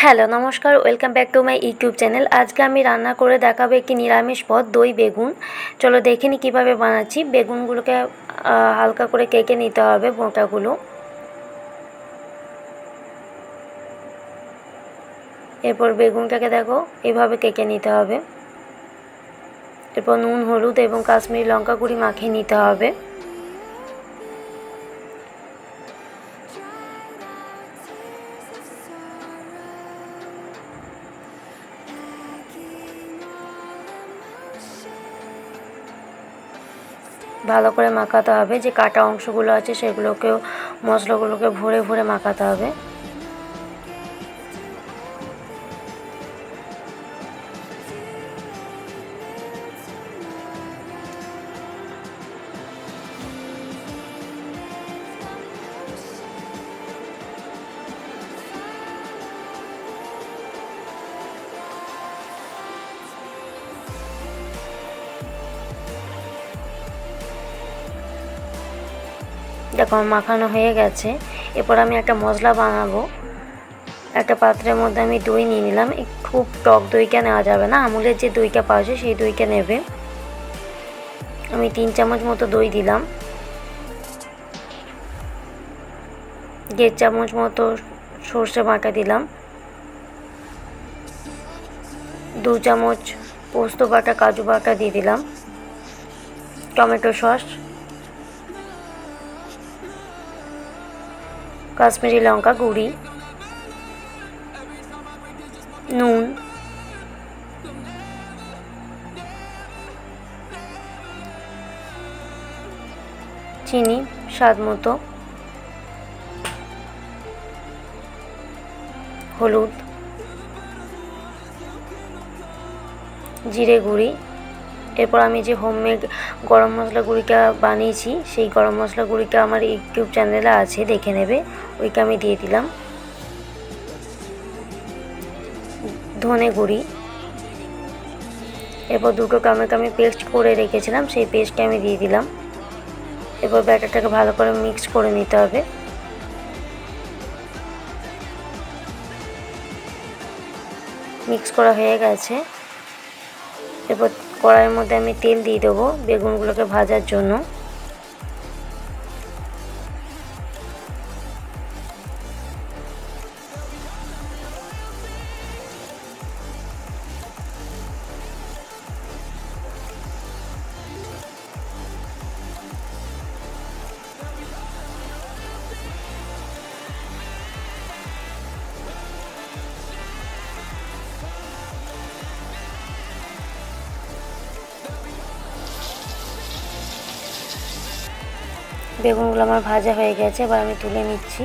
Hello নমস্কার, welcome back to my YouTube channel. আজকে আমি রান্না করে দেখাবো একটি নিরামিষ পদ, দই বেগুন। চলো দেখে নিই কীভাবে বানাচ্ছি। বেগুনগুলোকে হালকা করে কেটে নিতে হবে, বোঁটাগুলো। এরপর বেগুনটাকে দেখো এইভাবে কেটে নিতে হবে। এরপর নুন, হলুদ এবং কাশ্মীরি লঙ্কা গুঁড়ি মাখিয়ে নিতে হবে। ভালো করে মাখাতে হবে। যে কাটা অংশগুলো আছে সেগুলোকেও মশলাগুলোকে ভরে ভরে মাখাতে হবে। দেখো আমার মাখানো হয়ে গেছে। এরপর আমি একটা মশলা বানাবো। একটা পাত্রের মধ্যে আমি দই নিয়ে নিলাম। খুব টক দইটা নেওয়া যাবে না, আমুলের যে দইটা পাওয়া যায় সেই দইটা নেবে। আমি 3 চামচ মতো দই দিলাম। 1.5 চামচ মতো সর্ষে বাটা দিলাম। 2 চামচ পোস্ত বাটা, কাজু বাটা দিয়ে দিলাম। টমেটো সস, কাশ্মীরি লঙ্কা গুঁড়ি, নুন, চিনি স্বাদ মতো, হলুদ, জিরে গুঁড়ি। এরপর আমি যে হোমমেড গরম মশলা গুঁড়িটা বানিয়েছি সেই গরম মশলা গুঁড়িটা আমার ইউটিউব চ্যানেলে আছে, দেখে নেবে। ওইটা আমি দিয়ে দিলাম। ধনে গুঁড়ি। এরপর 2 টমেটো আমি পেস্ট করে রেখেছিলাম, সেই পেস্টটা আমি দিয়ে দিলাম। এরপর ব্যাটারটাকে ভালো করে মিক্স করে নিতে হবে। মিক্স করা হয়ে গেছে। এরপর কড়াইয়ের মধ্যে আমি তেল দিয়ে দেবো বেগুনগুলোকে ভাজার জন্য। বেগুনগুলো আমার ভাজা হয়ে গেছে, এবার আমি তুলে নিচ্ছি।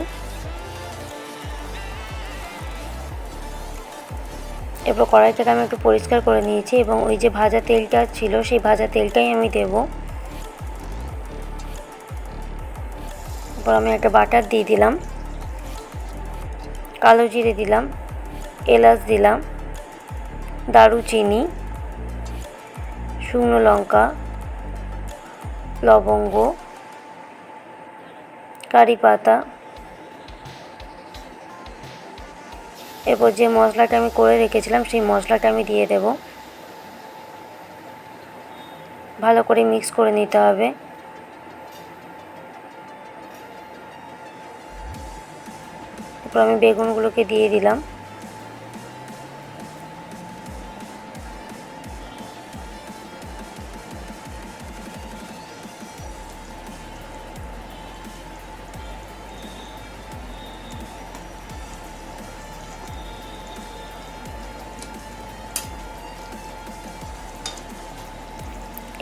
এরপর কড়াইটাকে আমি একটু পরিষ্কার করে নিয়েছি এবং ওই যে ভাজা তেলটা ছিল সেই ভাজা তেলটাই আমি দেব। এরপর আমি একটা বাটার দিয়ে দিলাম, কালো জিরে দিলাম, এলাচ দিলাম, দারুচিনি, শুকনো লঙ্কা, লবঙ্গ, কারি পাতা। এরপর যে মশলাটা আমি করে রেখেছিলাম সেই মশলাটা আমি দিয়ে দেব। ভালো করে মিক্স করে নিতে হবে। এরপর আমি বেগুনগুলোকে দিয়ে দিলাম।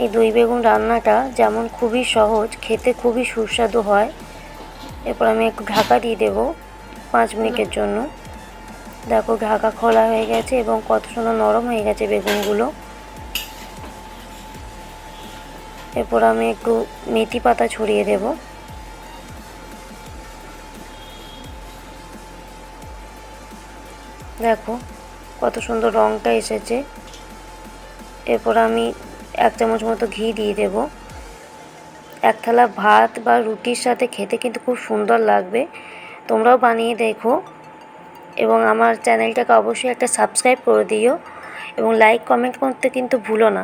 এই দই বেগুন রান্নাটা যেমন খুবই সহজ, খেতে খুবই সুস্বাদু হয়। এরপর আমি একটু ঢাকা দিয়ে দেব 5 মিনিটের জন্য। দেখো ঢাকা খোলা হয়ে গেছে এবং কত সুন্দর নরম হয়ে গেছে বেগুনগুলো। এরপর আমি একটু মেথি পাতা ছড়িয়ে দেব। দেখো কত সুন্দর রঙটা এসেছে। এরপর আমি 1 চামচ মতো ঘি দিয়ে দেব। এক থালা ভাত বা রুটির সাথে খেতে কিন্তু খুব সুন্দর লাগবে। তোমরাও বানিয়ে দেখো। এবং আমার চ্যানেলটাকে অবশ্যই একটা সাবস্ক্রাইব করে দিও এবং লাইক কমেন্ট করতে কিন্তু ভুলো না।